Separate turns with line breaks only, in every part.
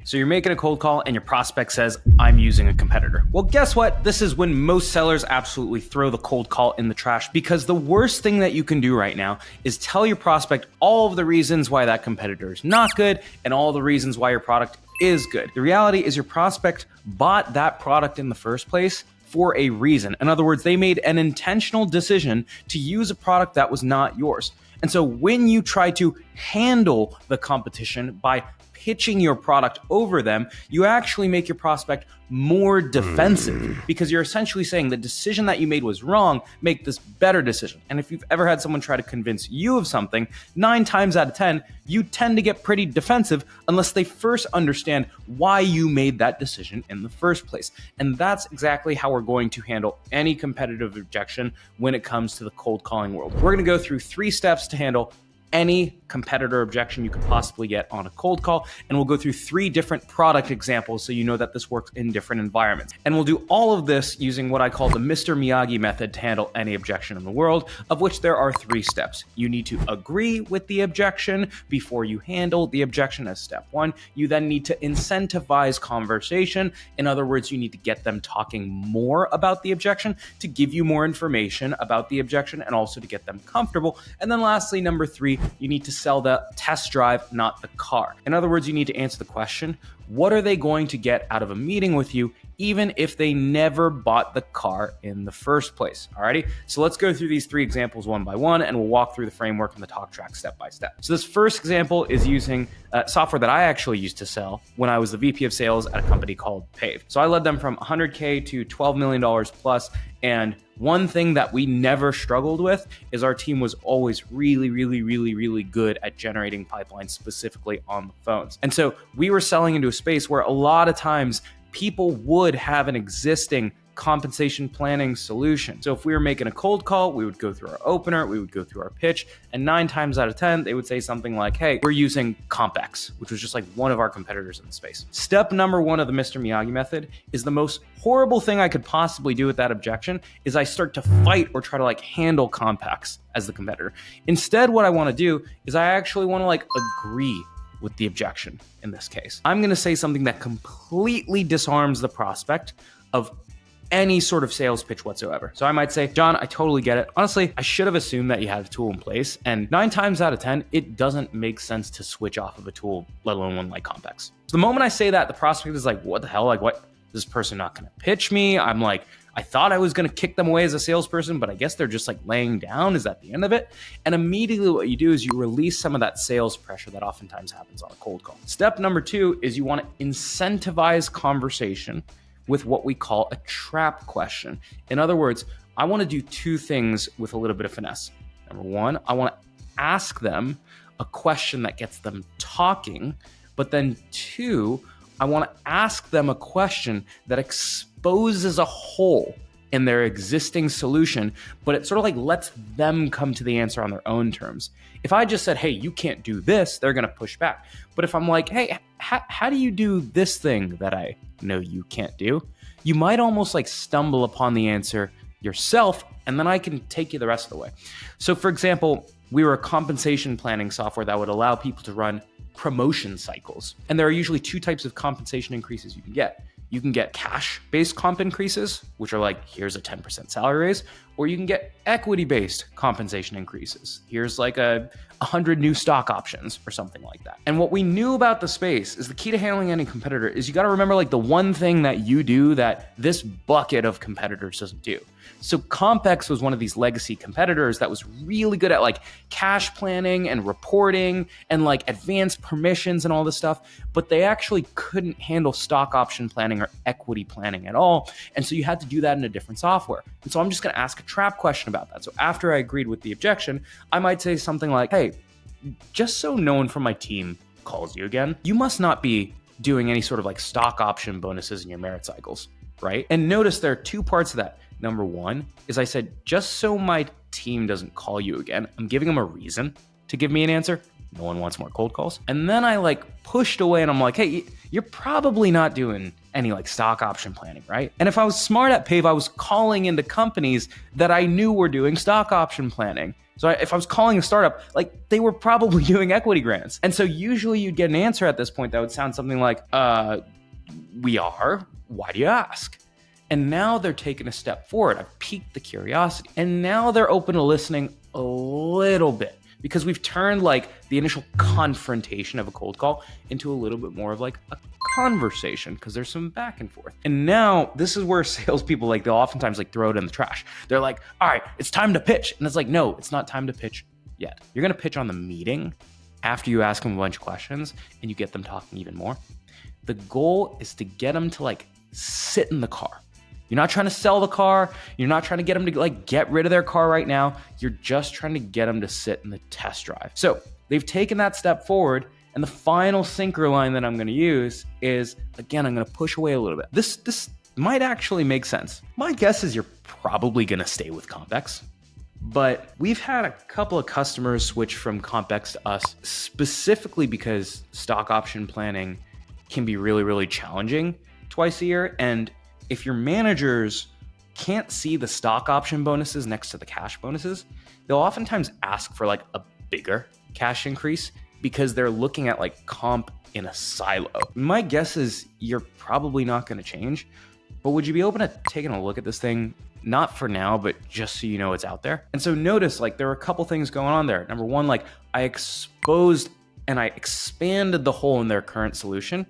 So you're making a cold call and your prospect says, I'm using a competitor. Well, guess what? This is when most sellers absolutely throw the cold call in the trash, because the worst thing that you can do right now is tell your prospect all of the reasons why that competitor is not good and all the reasons why your product is good. The reality is your prospect bought that product in the first place for a reason. In other words, they made an intentional decision to use a product that was not yours. And so when you try to handle the competition by pitching your product over them, you actually make your prospect more defensive, because you're essentially saying the decision that you made was wrong, make this better decision. And if you've ever had someone try to convince you of something, 9 times out of 10, you tend to get pretty defensive unless they first understand why you made that decision in the first place. And that's exactly how we're going to handle any competitive objection when it comes to the cold calling world. We're going to go through 3 steps to handle any competitor objection you could possibly get on a cold call. And we'll go through 3 different product examples so you know that this works in different environments. And we'll do all of this using what I call the Mr. Miyagi method to handle any objection in the world, of which there are 3 steps. You need to agree with the objection before you handle the objection as step 1. You then need to incentivize conversation. In other words, you need to get them talking more about the objection to give you more information about the objection and also to get them comfortable. And then lastly, number 3, you need to sell the test drive, not the car. In other words, you need to answer the question, what are they going to get out of a meeting with you, even if they never bought the car in the first place? Alrighty, so let's go through these 3 examples one by one, and we'll walk through the framework and the talk track step by step. So this first example is using software that I actually used to sell when I was the VP of sales at a company called Pave. So I led them from $100K to $12 million plus, and one thing that we never struggled with is our team was always really good at generating pipelines, specifically on the phones. And so we were selling into a space where a lot of times people would have an existing compensation planning solution. So if we were making a cold call, we would go through our opener, we would go through our pitch, and 9 times out of 10, they would say something like, hey, we're using CompX, which was just like one of our competitors in the space. Step number 1 of the Mr. Miyagi method is the most horrible thing I could possibly do with that objection is I start to fight or try to like handle CompX as the competitor. Instead, what I want to do is I actually want to like agree with the objection in this case. I'm going to say something that completely disarms the prospect of any sort of sales pitch whatsoever. So I might say, John, I totally get it. Honestly, I should have assumed that you had a tool in place. And 9 times out of 10, it doesn't make sense to switch off of a tool, let alone one like CompX. So the moment I say that, the prospect is like, what the hell? Like, what? Is this person not going to pitch me? I'm like, I thought I was going to kick them away as a salesperson, but I guess they're just like laying down. Is that the end of it? And immediately what you do is you release some of that sales pressure that oftentimes happens on a cold call. Step number 2 is you want to incentivize conversation with what we call a trap question. In other words, I want to do 2 things with a little bit of finesse. Number 1, I want to ask them a question that gets them talking, but then 2, I want to ask them a question that exposes a hole in their existing solution, but it sort of like lets them come to the answer on their own terms. If I just said, hey, you can't do this, they're going to push back. But if I'm like, hey, how do you do this thing that I know you can't do? You might almost like stumble upon the answer yourself, and then I can take you the rest of the way. So for example, we were a compensation planning software that would allow people to run promotion cycles. And there are usually 2 types of compensation increases you can get. You can get cash-based comp increases, which are like, here's a 10% salary raise, or you can get equity-based compensation increases. Here's like 100 new stock options or something like that. And what we knew about the space is the key to handling any competitor is you got to remember like the one thing that you do that this bucket of competitors doesn't do. So CompX was one of these legacy competitors that was really good at like cash planning and reporting and like advanced permissions and all this stuff, but they actually couldn't handle stock option planning or equity planning at all. And so you had to do that in a different software. And so I'm just going to ask a trap question about that. So after I agreed with the objection, I might say something like, hey, just so no one from my team calls you again, you must not be doing any sort of like stock option bonuses in your merit cycles, right? And notice there are 2 parts of that. Number 1 is I said, just so my team doesn't call you again, I'm giving them a reason to give me an answer. No one wants more cold calls. And then I like pushed away and I'm like, hey, you're probably not doing any like stock option planning, right? And if I was smart at Pave, I was calling into companies that I knew were doing stock option planning. So if I was calling a startup, like they were probably doing equity grants. And so usually you'd get an answer at this point that would sound something like, we are, why do you ask? And now they're taking a step forward. I've piqued the curiosity. And now they're open to listening a little bit because we've turned like the initial confrontation of a cold call into a little bit more of like a conversation because there's some back and forth. And now this is where salespeople, like they'll oftentimes like throw it in the trash. They're like, all right, it's time to pitch. And it's like, no, it's not time to pitch yet. You're going to pitch on the meeting after you ask them a bunch of questions and you get them talking even more. The goal is to get them to like sit in the car. You're not trying to sell the car. You're not trying to get them to like get rid of their car right now. You're just trying to get them to sit in the test drive. So they've taken that step forward. And the final sinker line that I'm going to use is, again, I'm going to push away a little bit. This might actually make sense. My guess is you're probably going to stay with CompX. But we've had a couple of customers switch from CompX to us specifically because stock option planning can be really, really challenging twice a year. And if your managers can't see the stock option bonuses next to the cash bonuses, they'll oftentimes ask for like a bigger cash increase because they're looking at like comp in a silo. My guess is you're probably not going to change, but would you be open to taking a look at this thing? Not for now, but just so you know it's out there. And so notice like there are a couple things going on there. Number one, like I exposed and I expanded the hole in their current solution.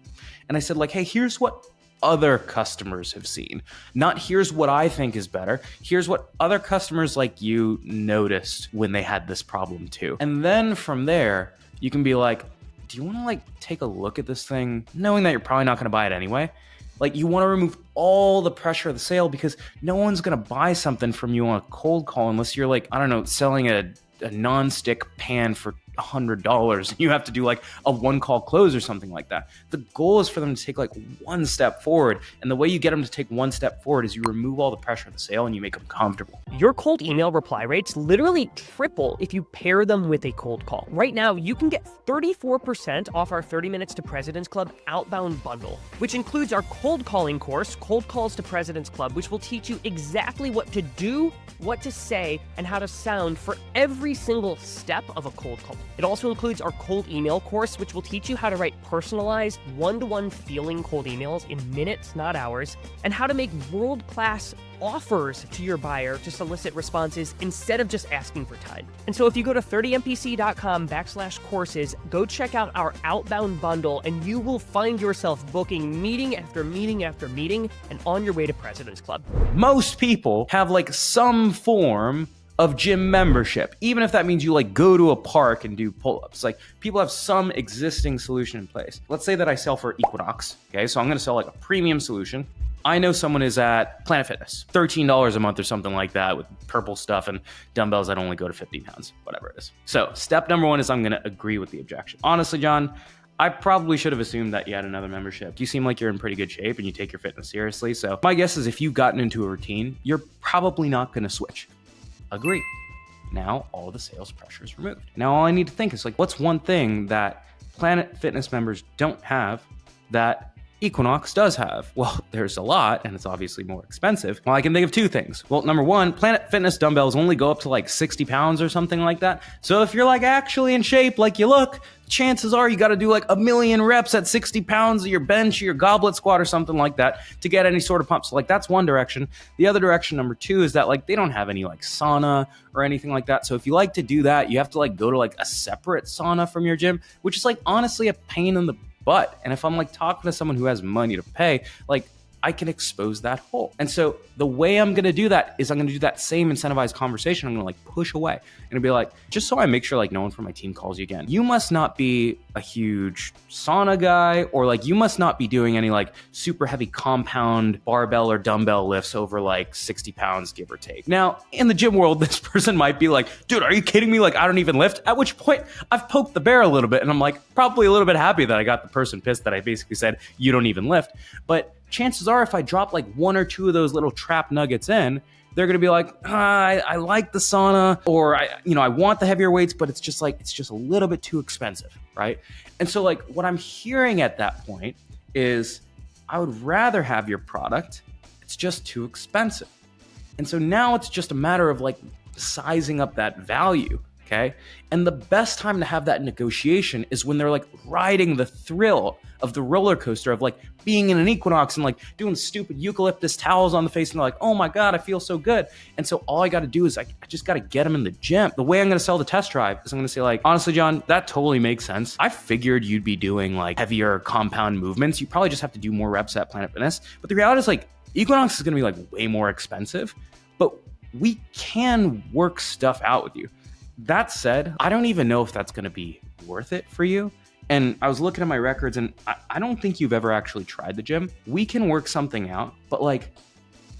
And I said like, hey, here's what other customers have seen. Not here's what I think is better. Here's what other customers like you noticed when they had this problem too. And then from there, you can be like, do you want to like take a look at this thing knowing that you're probably not going to buy it anyway? Like you want to remove all the pressure of the sale because no one's going to buy something from you on a cold call unless you're like, I don't know, selling a non-stick pan for $100. You have to do like a one call close or something like that. The goal is for them to take like one step forward. And the way you get them to take one step forward is you remove all the pressure of the sale and you make them comfortable.
Your cold email reply rates literally triple if you pair them with a cold call. Right now, you can get 34% off our 30 Minutes to President's Club outbound bundle, which includes our cold calling course, Cold Calls to President's Club, which will teach you exactly what to do, what to say, and how to sound for every single step of a cold call. It also includes our cold email course, which will teach you how to write personalized, one-to-one feeling cold emails in minutes, not hours, and how to make world-class offers to your buyer to solicit responses instead of just asking for time. And so if you go to 30mpc.com/courses, go check out our outbound bundle, and you will find yourself booking meeting after meeting after meeting and on your way to President's Club.
Most people have like some form of gym membership, even if that means you like go to a park and do pull-ups. Like people have some existing solution in place. Let's say that I sell for Equinox. Okay, so I'm going to sell like a premium solution. I know someone is at Planet Fitness, $13 a month or something like that with purple stuff and dumbbells that only go to 50 pounds, whatever it is. So step number one is I'm going to agree with the objection. Honestly, John, I probably should have assumed that you had another membership. You seem like you're in pretty good shape and you take your fitness seriously. So my guess is if you've gotten into a routine, you're probably not going to switch. Agree. Now all the sales pressure is removed. Now all I need to think is like, what's one thing that Planet Fitness members don't have that Equinox does have? Well, there's a lot, and it's obviously more expensive. Well, I can think of two things. Well, number one, Planet Fitness dumbbells only go up to like 60 pounds or something like that. So if you're like actually in shape like you look, chances are you got to do like 1,000,000 reps at 60 pounds of your bench or your goblet squat or something like that to get any sort of pump. So like that's one direction. The other direction, number two, is that like they don't have any like sauna or anything like that. So if you like to do that, you have to like go to like a separate sauna from your gym, which is like honestly a pain in the butt. And if I'm like talking to someone who has money to pay, like I can expose that hole. And so the way I'm going to do that is I'm going to do that same incentivized conversation. I'm going to like push away and be like, just so I make sure like no one from my team calls you again. You must not be a huge sauna guy, or like you must not be doing any like super heavy compound barbell or dumbbell lifts over like 60 pounds, give or take. Now in the gym world, this person might be like, dude, are you kidding me? Like I don't even lift. At which point I've poked the bear a little bit and I'm like probably a little bit happy that I got the person pissed that I basically said, you don't even lift. But chances are if I drop like one or two of those little trap nuggets in, they're going to be like, I like the sauna, or I want the heavier weights, but it's just a little bit too expensive, right? And so like what I'm hearing at that point is, I would rather have your product. It's just too expensive. And so now it's just a matter of like sizing up that value. Okay. And the best time to have that negotiation is when they're like riding the thrill of the roller coaster of like being in an Equinox and like doing stupid eucalyptus towels on the face. And they're like, oh my God, I feel so good. And so all I got to do is I just got to get them in the gym. The way I'm going to sell the test drive is I'm going to say like, honestly, John, that totally makes sense. I figured you'd be doing like heavier compound movements. You probably just have to do more reps at Planet Fitness. But the reality is like Equinox is going to be like way more expensive, but we can work stuff out with you. That said, I don't even know if that's going to be worth it for you. And I was looking at my records and I don't think you've ever actually tried the gym. We can work something out, but like,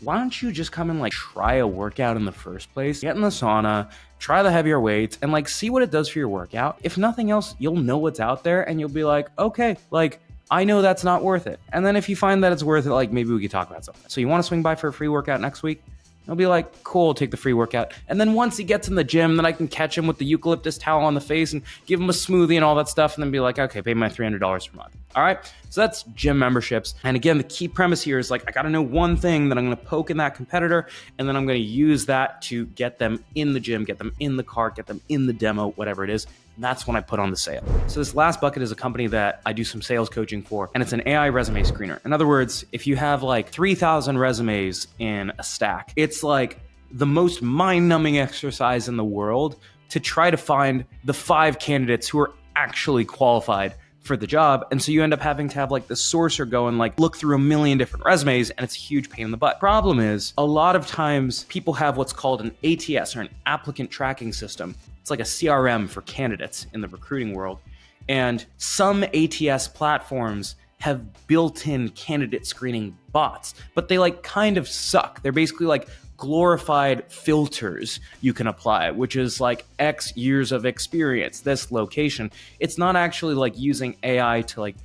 why don't you just come and like try a workout in the first place? Get in the sauna, try the heavier weights, and like see what it does for your workout. If nothing else, you'll know what's out there and you'll be like, okay, like I know that's not worth it. And then if you find that it's worth it, like maybe we could talk about something. So you want to swing by for a free workout next week? I'll be like, cool, take the free workout. And then once he gets in the gym, then I can catch him with the eucalyptus towel on the face and give him a smoothie and all that stuff. And then be like, okay, pay my $300 per month. All right. So that's gym memberships. And again, the key premise here is like, I got to know one thing that I'm going to poke in that competitor. And then I'm going to use that to get them in the gym, get them in the cart, get them in the demo, whatever it is. And that's when I put on the sale. So this last bucket is a company that I do some sales coaching for, and it's an AI resume screener. In other words, if you have like 3,000 resumes in a stack, it's like the most mind-numbing exercise in the world to try to find the 5 candidates who are actually qualified for the job. And so you end up having to have like the sourcer go and like look through a million different resumes, and it's a huge pain in the butt. Problem is, a lot of times people have what's called an ATS, or an applicant tracking system. It's like a CRM for candidates in the recruiting world. And some ATS platforms have built-in candidate screening bots, but they like kind of suck. They're basically like glorified filters you can apply, which is like X years of experience, this location. It's not actually like using AI to like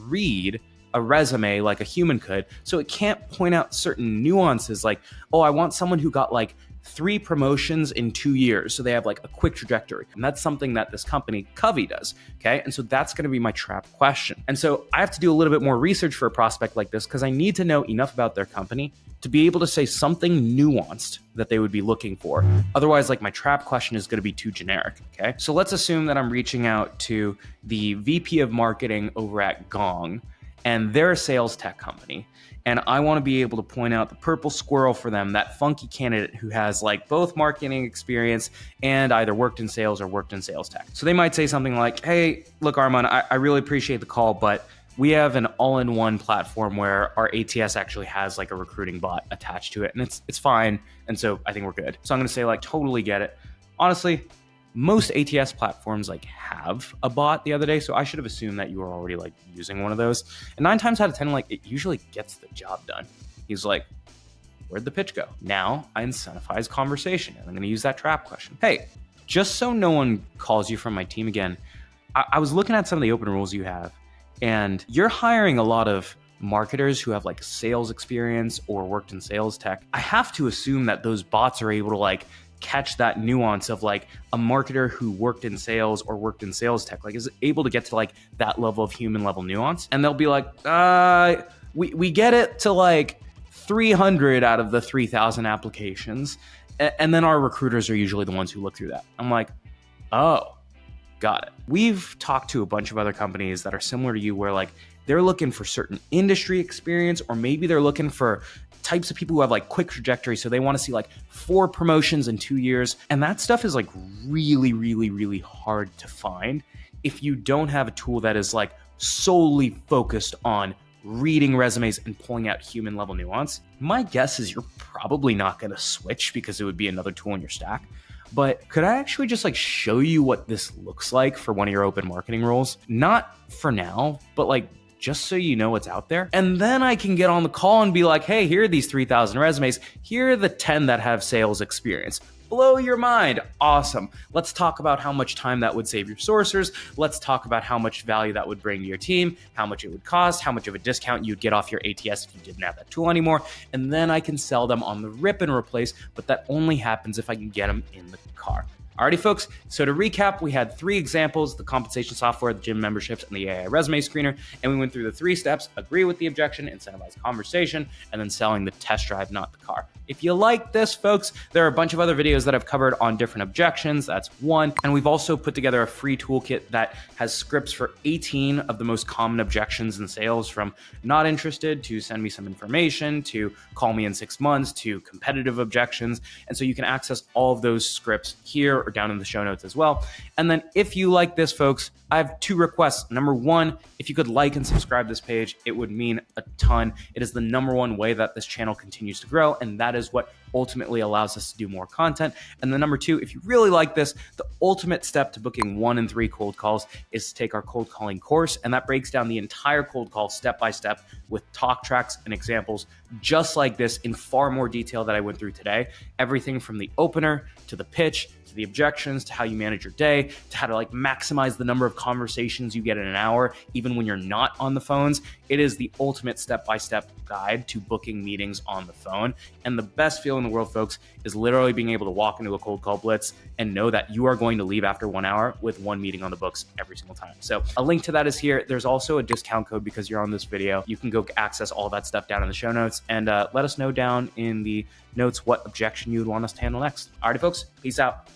read a resume like a human could. So it can't point out certain nuances like, oh, I want someone who got like 3 promotions in 2 years. So they have like a quick trajectory. And that's something that this company Covey does. Okay. And so that's going to be my trap question. And so I have to do a little bit more research for a prospect like this, because I need to know enough about their company to be able to say something nuanced that they would be looking for. Otherwise, like my trap question is going to be too generic. Okay. So let's assume that I'm reaching out to the VP of marketing over at Gong, and they're a sales tech company. And I want to be able to point out the purple squirrel for them, that funky candidate who has like both marketing experience and either worked in sales or worked in sales tech. So they might say something like, hey, look, Arman, I really appreciate the call, but we have an all-in-one platform where our ATS actually has like a recruiting bot attached to it, and it's fine. And so I think we're good. So I'm going to say like, totally get it. Honestly, most ATS platforms like have a bot the other day, so I should have assumed that you were already like using one of those. And 9 times out of 10, like it usually gets the job done. He's like, where'd the pitch go? Now I incentivize conversation, and I'm going to use that trap question. Hey, just so no one calls you from my team again, I was looking at some of the open roles you have, and you're hiring a lot of marketers who have like sales experience or worked in sales tech. I have to assume that those bots are able to like catch that nuance of like a marketer who worked in sales or worked in sales tech, like is able to get to like that level of human level nuance. And they'll be like, we get it to like 300 out of the 3,000 applications. And then our recruiters are usually the ones who look through that. I'm like, oh, got it. We've talked to a bunch of other companies that are similar to you, where like they're looking for certain industry experience, or maybe they're looking for types of people who have like quick trajectory. So they want to see like 4 promotions in 2 years. And that stuff is like really, really, really hard to find if you don't have a tool that is like solely focused on reading resumes and pulling out human level nuance. My guess is you're probably not going to switch because it would be another tool in your stack. But could I actually just like show you what this looks like for one of your open marketing roles? Not for now, but like just so you know what's out there. And then I can get on the call and be like, hey, here are these 3,000 resumes. Here are the 10 that have sales experience. Blow your mind. Awesome. Let's talk about how much time that would save your sourcers. Let's talk about how much value that would bring to your team, how much it would cost, how much of a discount you'd get off your ATS if you didn't have that tool anymore. And then I can sell them on the rip and replace, but that only happens if I can get them in the car. Alrighty, folks. So to recap, we had 3 examples: the compensation software, the gym memberships, and the AI resume screener. And we went through the 3 steps: agree with the objection, incentivize conversation, and then selling the test drive, not the car. If you like this, folks, there are a bunch of other videos that I've covered on different objections. That's one. And we've also put together a free toolkit that has scripts for 18 of the most common objections in sales, from not interested to send me some information to call me in 6 months to competitive objections. And so you can access all of those scripts here or down in the show notes as well. And then if you like this, folks, I have 2 requests. Number 1, if you could like and subscribe this page, it would mean a ton. It is the #1 way that this channel continues to grow, and that is what ultimately allows us to do more content. And then number 2, if you really like this, the ultimate step to booking 1 in 3 cold calls is to take our cold calling course, and that breaks down the entire cold call step by step with talk tracks and examples just like this in far more detail that I went through today. Everything from the opener to the pitch, the objections, to how you manage your day, to how to maximize the number of conversations you get in an hour, even when you're not on the phones. It is the ultimate step-by-step guide to booking meetings on the phone. And the best feeling in the world, folks, is literally being able to walk into a cold call blitz and know that you are going to leave after 1 hour with 1 meeting on the books every single time. So a link to that is here. There's also a discount code because you're on this video. You can go access all that stuff down in the show notes, and let us know down in the notes what objection you would want us to handle next. Alrighty, folks, peace out.